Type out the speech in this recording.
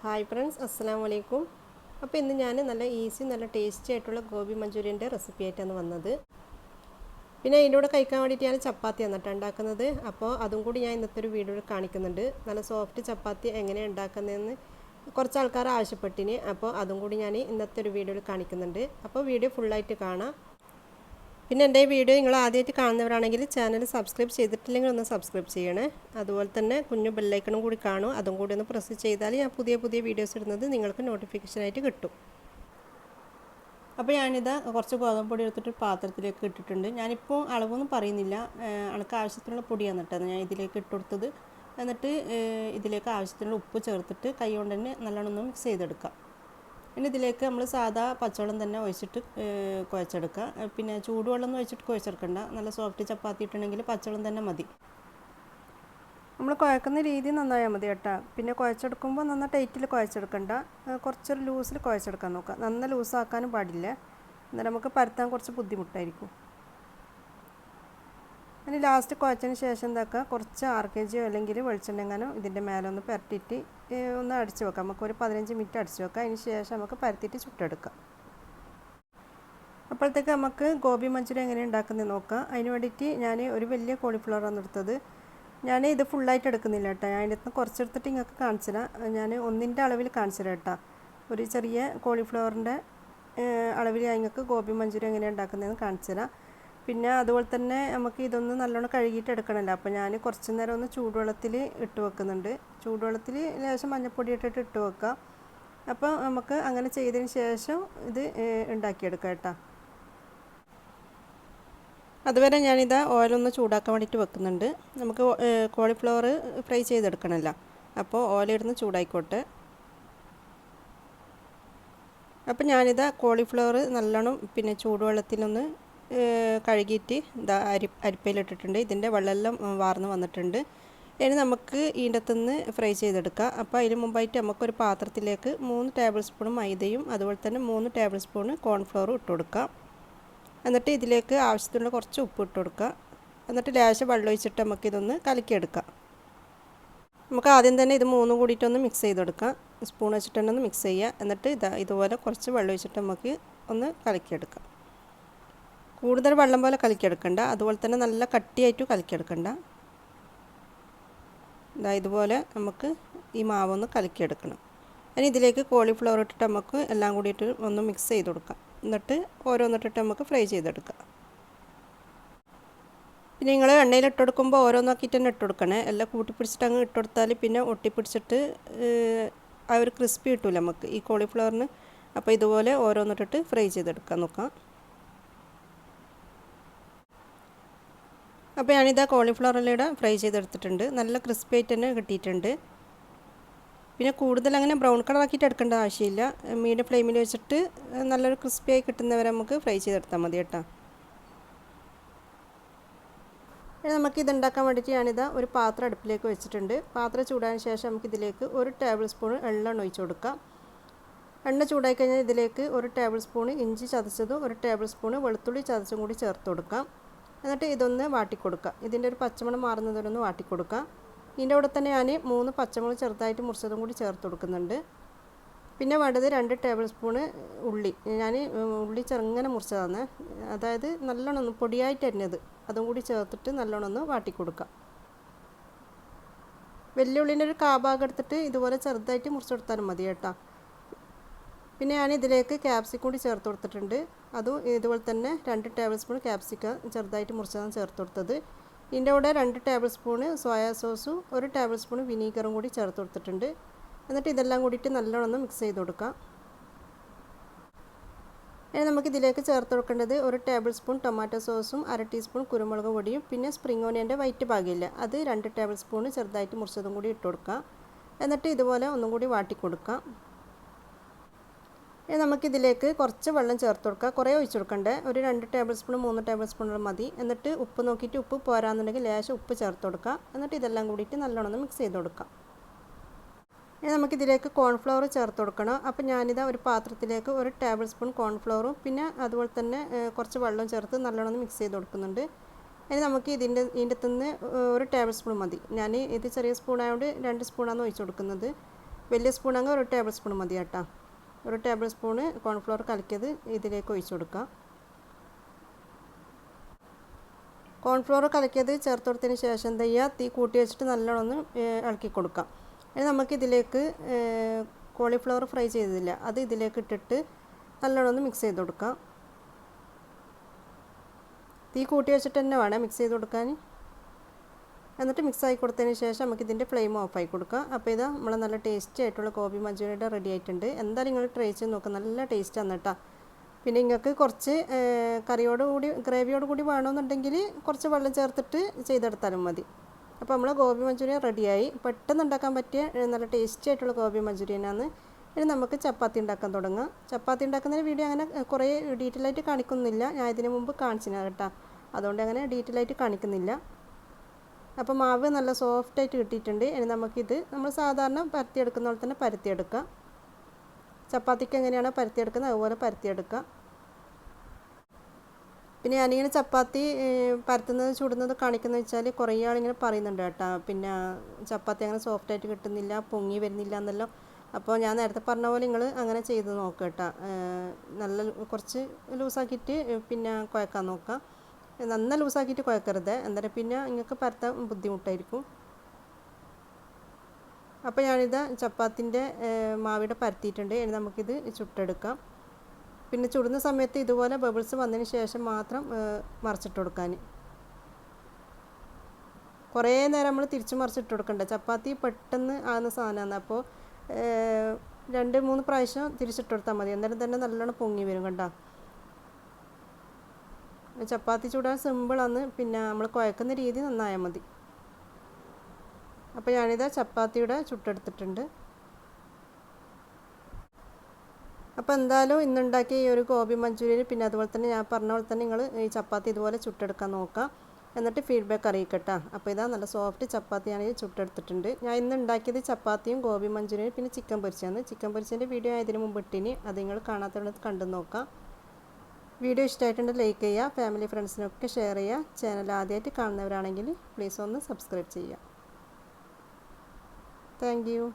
Hi friends, അസ്സലാമു അലൈക്കും. അപ്പോൾ ഇന്ന് ഞാൻ നല്ല ഈസി നല്ല ടേസ്റ്റി ആയിട്ടുള്ള ഗോബി മഞ്ചൂരിയൻ്റെ റെസിപ്പി ആയിട്ടാണ് വന്നത്. പിന്നെ അതിൻ്റെ കൂടെ കഴിക്കാൻ വേണ്ടിയിട്ട് ഞാൻ ചപ്പാത്തി എന്നിട്ട് ഉണ്ടാക്കുന്നത്. അപ്പോൾ അതും കൂടി ഞാൻ ഇന്നത്തെ ഒരു വീഡിയോയിൽ കാണിക്കുന്നുണ്ട്. നല്ല സോഫ്റ്റ് ചപ്പാത്തി എങ്ങനെയാണ് ഉണ്ടാക്കുന്നതെന്ന് കുറച്ച് ആൾക്കാർ ആവശ്യപ്പെട്ടിന്. അപ്പോൾ അതും കൂടി ഞാൻ ഇന്നത്തെ ഒരു വീഡിയോയിൽ കാണിക്കുന്നുണ്ട്. അപ്പോൾ വീഡിയോ ഫുള്ളായിട്ട് കാണാം. പിന്നെ എൻ്റെ വീഡിയോ നിങ്ങൾ ആദ്യമായിട്ട് കാണുന്നവരാണെങ്കിൽ ചാനൽ സബ്സ്ക്രൈബ് ചെയ്തിട്ടില്ലെങ്കിൽ ഒന്ന് സബ്സ്ക്രൈബ് ചെയ്യണേ. അതുപോലെ തന്നെ കുഞ്ഞു ബെല്ലൈക്കണും കൂടി കാണും, അതും കൂടി ഒന്ന് പ്രസ് ചെയ്താൽ ഞാൻ പുതിയ വീഡിയോസ് ഇടുന്നത് നിങ്ങൾക്ക് നോട്ടിഫിക്കേഷനായിട്ട് കിട്ടും. അപ്പോൾ ഞാനിതാ കുറച്ച് ഗോതമ്പ് പൊടി എടുത്തിട്ട് പാത്രത്തിലേക്ക് ഇട്ടിട്ടുണ്ട്. ഞാനിപ്പോൾ അളവൊന്നും പറയുന്നില്ല, അണക്ക് ആവശ്യത്തിനുള്ള പൊടിയാണ് കേട്ടത് ഞാൻ ഇതിലേക്ക് ഇട്ടുകൊടുത്തത്. എന്നിട്ട് ഇതിലേക്ക് ആവശ്യത്തിനുള്ള ഉപ്പ് ചേർത്തിട്ട് കൈ കൊണ്ട് തന്നെ നല്ലോണം ഒന്ന് മിക്സ് ചെയ്തെടുക്കാം. ഇനി ഇതിലേക്ക് നമ്മൾ സാധാ പച്ചവെള്ളം തന്നെ ഒഴിച്ചിട്ട് കുഴച്ചെടുക്കുക. പിന്നെ ചൂടുവെള്ളം ഒന്നും ഒഴിച്ചിട്ട് കുഴച്ചെടുക്കണ്ട. നല്ല സോഫ്റ്റ് ചപ്പാത്തി ഇട്ടുണ്ടെങ്കിൽ പച്ചവെള്ളം തന്നെ മതി. നമ്മൾ കുഴക്കുന്ന രീതി നന്നായാൽ മതി കേട്ടോ. പിന്നെ കുഴച്ചെടുക്കുമ്പോൾ നന്നായി ടൈറ്റിൽ കുഴച്ചെടുക്കണ്ട, കുറച്ചൊരു ലൂസിൽ കുഴച്ചെടുക്കാൻ നോക്കുക. നന്ന ലൂസാക്കാനും പാടില്ല, എന്നാൽ നമുക്ക് പരത്താൻ കുറച്ച് ബുദ്ധിമുട്ടായിരിക്കും. ഇനി ലാസ്റ്റ് കുഴച്ചതിന് ശേഷം എന്താക്കുക, കുറച്ച് RKG അല്ലെങ്കിൽ വെളിച്ചെണ്ണ ഇതിൻ്റെ മേലെ ഒന്ന് പരത്തിയിട്ട് ഒന്ന് അടിച്ച് വെക്കാം. നമുക്കൊരു 15 മിനിറ്റ് അടിച്ച് വെക്കാം. അതിന് ശേഷം നമുക്ക് പരത്തിയിട്ട് ചുട്ടെടുക്കാം. അപ്പോഴത്തേക്ക് നമുക്ക് ഗോബി മഞ്ചൂരിയൻ എങ്ങനെ ഉണ്ടാക്കുന്നത് നോക്കാം. അതിന് വേണ്ടിയിട്ട് ഞാൻ ഒരു വലിയ കോളിഫ്ലവറാണ് എടുത്തത്. ഞാൻ ഇത് ഫുള്ളായിട്ട് എടുക്കുന്നില്ല കേട്ടോ. ഞാൻ അതിൻ്റെ നിന്ന് കുറച്ചെടുത്തിട്ട് നിങ്ങൾക്ക് കാണിച്ചു തരാം. ഞാൻ ഒന്നിൻ്റെ അളവിൽ കാണിച്ചു തരാം കേട്ടോ. ഒരു ചെറിയ കോളിഫ്ലവറിൻ്റെ അളവിൽ നിങ്ങൾക്ക് ഗോബി മഞ്ചൂരിയൻ എങ്ങനെ ഉണ്ടാക്കുന്നതെന്ന് കാണിച്ചു തരാം. പിന്നെ അതുപോലെ തന്നെ നമുക്ക് ഇതൊന്ന് നല്ലോണം കഴുകിയിട്ട് എടുക്കണമല്ലോ. അപ്പോൾ ഞാൻ കുറച്ച് നേരം ഒന്ന് ചൂടുവെള്ളത്തിൽ ഇട്ട് വെക്കുന്നുണ്ട്. ചൂടുവെള്ളത്തിൽ ലേശം മഞ്ഞൾപ്പൊടി ഇട്ടിട്ട് ഇട്ട് വെക്കുക. അപ്പോൾ നമുക്ക് അങ്ങനെ ചെയ്തതിന് ശേഷം ഇത് ഉണ്ടാക്കിയെടുക്കാം കേട്ടോ. അതുവരെ ഞാനിതാ ഓയിലൊന്ന് ചൂടാക്കാൻ വേണ്ടിയിട്ട് വെക്കുന്നുണ്ട്. നമുക്ക് കോളിഫ്ലവർ ഫ്രൈ ചെയ്തെടുക്കണമല്ലോ, അപ്പോൾ ഓയിലിരുന്ന് ചൂടായിക്കോട്ടെ. അപ്പോൾ ഞാനിതാ കോളിഫ്ലവർ നല്ലോണം പിന്നെ ചൂടുവെള്ളത്തിലൊന്ന് കഴുകിയിട്ട് ഇതാ അരിപ്പയിലിട്ടിട്ടുണ്ട്. ഇതിൻ്റെ വെള്ളമെല്ലാം വാർന്ന് വന്നിട്ടുണ്ട്. ഇനി നമുക്ക് ഇതിൻ്റെത്തുനിന്ന് ഫ്രൈ ചെയ്തെടുക്കാം. അപ്പോൾ അതിന് മുമ്പായിട്ട് നമുക്കൊരു പാത്രത്തിലേക്ക് 3 ടേബിൾ സ്പൂൺ മൈദയും അതുപോലെ തന്നെ 3 ടേബിൾ സ്പൂൺ കോൺഫ്ലവറും ഇട്ട് കൊടുക്കാം. എന്നിട്ട് ഇതിലേക്ക് ആവശ്യത്തിനുള്ള കുറച്ച് ഉപ്പ് ഇട്ട് കൊടുക്കുക. എന്നിട്ട് ലേശം വെള്ളം ഒഴിച്ചിട്ട് നമുക്കിതൊന്ന് കലക്കിയെടുക്കാം. നമുക്ക് ആദ്യം തന്നെ ഇത് മൂന്നും കൂടിയിട്ടൊന്ന് മിക്സ് ചെയ്തെടുക്കാം. സ്പൂൺ വെച്ചിട്ട് തന്നെ ഒന്ന് മിക്സ് ചെയ്യുക. എന്നിട്ട് ഇതുപോലെ കുറച്ച് വെള്ളം ഒഴിച്ചിട്ട് നമുക്ക് ഒന്ന് കലക്കിയെടുക്കാം. കൂടുതൽ വെള്ളം പോലെ കലക്കിയെടുക്കണ്ട, അതുപോലെ തന്നെ നല്ല കട്ടിയായിട്ട് കലക്കിയെടുക്കണ്ട. ഇതുപോലെ നമുക്ക് ഈ മാവൊന്ന് കലക്കിയെടുക്കണം. ഇനി ഇതിലേക്ക് കോളിഫ്ലവർ ഇട്ടിട്ട് നമുക്ക് എല്ലാം കൂടിയിട്ട് ഒന്ന് മിക്സ് ചെയ്ത് കൊടുക്കാം. എന്നിട്ട് ഓരോന്നിട്ടിട്ട് നമുക്ക് ഫ്രൈ ചെയ്തെടുക്കാം. പിന്നെ നിങ്ങൾ എണ്ണയിൽ ഇട്ടുകൊടുക്കുമ്പോൾ ഓരോന്നാക്കിയിട്ട് തന്നെ ഇട്ട് കൊടുക്കണേ. എല്ലാം കൂട്ടിപ്പിടിച്ചിട്ട് അങ്ങ് ഇട്ട് കൊടുത്താൽ പിന്നെ ഒട്ടിപ്പിടിച്ചിട്ട് ആ ഒരു ക്രിസ്പി കിട്ടില്ല നമുക്ക് ഈ കോളിഫ്ലവറിന്. അപ്പോൾ ഇതുപോലെ ഓരോന്നിട്ടിട്ട് ഫ്രൈ ചെയ്തെടുക്കാൻ നോക്കാം. അപ്പോൾ ഞാനിതാ കോളിഫ്ലവറിലൂടെ ഫ്രൈ ചെയ്തെടുത്തിട്ടുണ്ട്. നല്ല ക്രിസ്പി ആയിട്ട് തന്നെ കിട്ടിയിട്ടുണ്ട്. പിന്നെ കൂടുതൽ അങ്ങനെ ബ്രൗൺ കളർ ആക്കിയിട്ട് എടുക്കേണ്ട ആവശ്യമില്ല. മീഡിയം ഫ്ലെയിമിൽ വെച്ചിട്ട് നല്ലൊരു ക്രിസ്പി ആയി കിട്ടുന്നവരെ നമുക്ക് ഫ്രൈ ചെയ്തെടുത്താൽ മതി കേട്ടോ. നമുക്ക് ഇത് ഉണ്ടാക്കാൻ വേണ്ടിയിട്ട് ഞാനിതാ ഒരു പാത്രം അടുപ്പിലേക്ക് വെച്ചിട്ടുണ്ട്. പാത്രം ചൂടായതിന് ശേഷം നമുക്കിതിലേക്ക് 1 ടേബിൾ സ്പൂൺ എണ്ണ ഒഴിച്ച് കൊടുക്കാം. എണ്ണ ചൂടായി കഴിഞ്ഞാൽ ഇതിലേക്ക് 1 ടേബിൾ സ്പൂൺ ഇഞ്ചി ചതച്ചതും 1 ടേബിൾ സ്പൂൺ വെളുത്തുള്ളി ചതച്ചും കൂടി ചേർത്ത് കൊടുക്കാം. എന്നിട്ട് ഇതൊന്ന് വാട്ടിക്കൊടുക്കുക. ഇതിൻ്റെ ഒരു പച്ചമണം മാറുന്നതിനൊന്ന് വാട്ടിക്കൊടുക്കുക. ഇതിൻ്റെ കൂടെ തന്നെ ഞാൻ 3 പച്ചമുളക് ചെറുതായിട്ട് മുറിച്ചതും കൂടി ചേർത്ത് കൊടുക്കുന്നുണ്ട്. പിന്നെ വേണ്ടത് 2 ടേബിൾ സ്പൂൺ ഉള്ളി. ഞാൻ ഉള്ളി ചെറുങ്ങനെ മുറിച്ചതാണ്, അതായത് നല്ലോണം ഒന്ന് പൊടിയായിട്ട് അരിഞ്ഞത്, അതും കൂടി ചേർത്തിട്ട് നല്ലോണം ഒന്ന് വാട്ടിക്കൊടുക്കുക. വലിയ ഉള്ളിൻ്റെ ഒരു കാഭാഗം എടുത്തിട്ട് ഇതുപോലെ ചെറുതായിട്ട് മുറിച്ച് കൊടുത്താലും മതി കേട്ടോ. പിന്നെ ഞാൻ ഇതിലേക്ക് ക്യാപ്സിക്കം കൂടി ചേർത്ത് കൊടുത്തിട്ടുണ്ട്. അതും ഇതുപോലെ തന്നെ 2 ടേബിൾ സ്പൂൺ ക്യാപ്സിക്കം ചെറുതായിട്ട് മുറിച്ചതാണ് ചേർത്ത് കൊടുത്തത്. ഇതിൻ്റെ കൂടെ 2 ടേബിൾ സ്പൂൺ സോയാ സോസും 1 ടേബിൾ സ്പൂൺ വിനീഗറും കൂടി ചേർത്ത് കൊടുത്തിട്ടുണ്ട്. എന്നിട്ട് ഇതെല്ലാം കൂടിയിട്ട് നല്ലോണം മിക്സ് ചെയ്ത് കൊടുക്കാം. ഇനി നമുക്കിതിലേക്ക് ചേർത്ത് കൊടുക്കേണ്ടത് 1 ടേബിൾ സ്പൂൺ ടൊമാറ്റോ സോസും 1/2 ടീസ്പൂൺ കുരുമുളക് പൊടിയും പിന്നെ സ്പ്രിംഗ് ഓനിയൻ്റെ വൈറ്റ് ഭാഗമില്ല അത് 2 ടേബിൾ സ്പൂൺ ചെറുതായിട്ട് മുറിച്ചതും കൂടി ഇട്ട് കൊടുക്കാം. എന്നിട്ട് ഇതുപോലെ ഒന്നും കൂടി വാട്ടിക്കൊടുക്കാം. ഇനി നമുക്കിതിലേക്ക് കുറച്ച് വെള്ളം ചേർത്ത് കൊടുക്കുക. കുറേ ഒഴിച്ച് കൊടുക്കണ്ടേ, ഒരു 2 ടേബിൾ സ്പൂൺ 3 ടേബിൾ സ്പൂണോളം മതി. എന്നിട്ട് ഉപ്പ് നോക്കിയിട്ട് ഉപ്പ് പോരാന്നുണ്ടെങ്കിൽ ലേശം ഉപ്പ് ചേർത്ത് കൊടുക്കുക. എന്നിട്ട് ഇതെല്ലാം കൂടിയിട്ട് നല്ലോണം മിക്സ് ചെയ്ത് കൊടുക്കാം. ഇനി നമുക്കിതിലേക്ക് കോൺഫ്ലവർ ചേർത്ത് കൊടുക്കണം. അപ്പോൾ ഞാനിതാ ഒരു പാത്രത്തിലേക്ക് 1 ടേബിൾ സ്പൂൺ കോൺഫ്ലവറും പിന്നെ അതുപോലെ തന്നെ കുറച്ച് വെള്ളം ചേർത്ത് നല്ലോണം മിക്സ് ചെയ്ത് കൊടുക്കുന്നുണ്ട്. ഇനി നമുക്ക് ഇതിൻ്റെ നിന്ന് 1 ടേബിൾ സ്പൂൺ മതി. ഞാൻ ഇത് ചെറിയ സ്പൂണായതുകൊണ്ട് 2 സ്പൂണാണ് ഒഴിച്ച് കൊടുക്കുന്നത്. വലിയ സ്പൂണെങ്കിൽ 1 ടേബിൾ സ്പൂൺ മതി കേട്ടോ. 1 ടേബിൾ സ്പൂണ് കോൺഫ്ലവർ കലക്കിയത് ഇതിലേക്ക് ഒഴിച്ചു കൊടുക്കാം. കോൺഫ്ലവർ കലക്കിയത് ചേർത്ത് കൊടുത്തതിന് ശേഷം എന്താ ചെയ്യുക, തീ കൂട്ടി വെച്ചിട്ട് നല്ലോണം ഒന്ന് ഇളക്കി കൊടുക്കാം. ഇനി നമുക്കിതിലേക്ക് കോളിഫ്ലവർ ഫ്രൈ ചെയ്തില്ല, അത് ഇതിലേക്ക് ഇട്ടിട്ട് നല്ലോണം ഒന്ന് മിക്സ് ചെയ്ത് കൊടുക്കാം. തീ കൂട്ടി വെച്ചിട്ട് തന്നെ വേണം മിക്സ് ചെയ്ത് കൊടുക്കാൻ. എന്നിട്ട് മിക്സ് ആക്കി കൊടുത്തതിന് ശേഷം നമുക്കിതിൻ്റെ ഫ്ലെയിം ഓഫ് ആക്കി കൊടുക്കാം. അപ്പോൾ ഇതാ നമ്മൾ നല്ല ടേസ്റ്റി ആയിട്ടുള്ള ഗോബി മഞ്ചൂരിയൻ റെഡി ആയിട്ടുണ്ട്. എന്തായാലും നിങ്ങൾ ട്രൈ ചെയ്ത് നോക്കുക, നല്ല ടേസ്റ്റാണ് കേട്ടോ. പിന്നെ നിങ്ങൾക്ക് കുറച്ച് ഗ്രേവിയോട് കൂടി വേണമെന്നുണ്ടെങ്കിൽ കുറച്ച് വെള്ളം ചേർത്തിട്ട് ചെയ്തെടുത്താലും മതി. അപ്പോൾ നമ്മൾ ഗോബി മഞ്ചൂരിയൻ റെഡിയായി. പെട്ടെന്ന് ഉണ്ടാക്കാൻ പറ്റിയ നല്ല ടേസ്റ്റി ആയിട്ടുള്ള ഗോബി മഞ്ചൂരിയനാണ്. ഇനി നമുക്ക് ചപ്പാത്തി ഉണ്ടാക്കാൻ തുടങ്ങാം. ചപ്പാത്തി ഉണ്ടാക്കുന്നതിന് വീഡിയോ അങ്ങനെ കുറേ ഡീറ്റെയിൽ ആയിട്ട് കാണിക്കുന്നില്ല, ഞാൻ ഇതിന് മുമ്പ് കാണിച്ചിരുന്നു കേട്ടോ, അതുകൊണ്ട് അങ്ങനെ ഡീറ്റെയിൽ ആയിട്ട് കാണിക്കുന്നില്ല. അപ്പോൾ മാവ് നല്ല സോഫ്റ്റായിട്ട് കിട്ടിയിട്ടുണ്ട്. ഇനി നമുക്കിത് നമ്മൾ സാധാരണ പരത്തിയെടുക്കുന്ന പോലെ തന്നെ പരത്തിയെടുക്കാം. ചപ്പാത്തിക്ക് എങ്ങനെയാണോ പരത്തിയെടുക്കുന്നത് അതുപോലെ പരത്തിയെടുക്കുക. പിന്നെ ഞാനിങ്ങനെ ചപ്പാത്തി പരത്തുന്നത് ചുടുന്നത് കാണിക്കുന്നത് വെച്ചാൽ കുറേ ആളിങ്ങനെ പറയുന്നുണ്ട് കേട്ടോ, പിന്നെ ചപ്പാത്തി അങ്ങനെ സോഫ്റ്റായിട്ട് കിട്ടുന്നില്ല, പൊങ്ങി വരുന്നില്ല എന്നല്ലോ. അപ്പോൾ ഞാൻ നേരത്തെ പറഞ്ഞ പോലെ നിങ്ങൾ അങ്ങനെ ചെയ്ത് നോക്കുക കേട്ടോ. നല്ല കുറച്ച് ലൂസാക്കിയിട്ട് പിന്നെ കുഴക്കാൻ നോക്കുക. നന്ന ലൂസാക്കിയിട്ട് കുഴക്കരുത്, എന്നിട്ട് പിന്നെ നിങ്ങൾക്ക് പരത്താൻ ബുദ്ധിമുട്ടായിരിക്കും. അപ്പോൾ ഞാനിത് ചപ്പാത്തിൻ്റെ മാവിടെ പരത്തിയിട്ടുണ്ട്. ഇനി നമുക്കിത് ചുട്ടെടുക്കാം. പിന്നെ ചുടുന്ന സമയത്ത് ഇതുപോലെ ബബിൾസ് വന്നതിന് ശേഷം മാത്രം മറിച്ചിട്ട് കൊടുക്കാൻ. കുറേ നേരം നമ്മൾ തിരിച്ച് മറിച്ചിട്ട് കൊടുക്കണ്ട, ചപ്പാത്തി പെട്ടെന്ന് ആകുന്ന സാധനമാണ്. അപ്പോൾ 2-3 പ്രാവശ്യം തിരിച്ചിട്ട് കൊടുത്താൽ മതി, അന്നേരം തന്നെ നല്ലോണം പൊങ്ങി വരും കണ്ടോ. ചപ്പാത്തി ചൂടാൻ സിമ്പിളാണ്, പിന്നെ നമ്മൾ കുഴക്കുന്ന രീതി നന്നായാൽ മതി. അപ്പോൾ ഞാനിത് ചപ്പാത്തിയുടെ ചുട്ടെടുത്തിട്ടുണ്ട്. അപ്പോൾ എന്തായാലും ഇന്നുണ്ടാക്കിയ ഈ ഒരു ഗോബി മഞ്ചൂരിയൻ, പിന്നെ അതുപോലെ തന്നെ ഞാൻ പറഞ്ഞ പോലെ തന്നെ നിങ്ങൾ ഈ ചപ്പാത്തി ഇതുപോലെ ചുട്ടെടുക്കാൻ നോക്കുക, എന്നിട്ട് ഫീഡ്ബാക്ക് അറിയിക്കട്ടോ. അപ്പോൾ ഇതാ നല്ല സോഫ്റ്റ് ചപ്പാത്തിയാണ് ഇത് ചുട്ടെടുത്തിട്ടുണ്ട്. ഞാൻ ഇന്ന് ഉണ്ടാക്കിയത് ചപ്പാത്തിയും ഗോബി മഞ്ചൂരിയനും പിന്നെ ചിക്കൻ പൊരിച്ചതാണ്. ചിക്കൻ പൊരിച്ചതിൻ്റെ വീഡിയോ ഇതിന് മുമ്പ് ഇട്ടിനി, അത് നിങ്ങൾ കാണാത്തവരത് കണ്ടു നോക്കാം. വീഡിയോ ഇഷ്ടമായിട്ടുണ്ടെങ്കിൽ ലൈക്ക് ചെയ്യുക, ഫാമിലി ഫ്രണ്ട്സിനൊക്കെ ഷെയർ ചെയ്യുക. ചാനൽ ആദ്യമായിട്ട് കാണുന്നവരാണെങ്കിൽ പ്ലീസ് ഒന്ന് സബ്സ്ക്രൈബ് ചെയ്യുക. Thank you.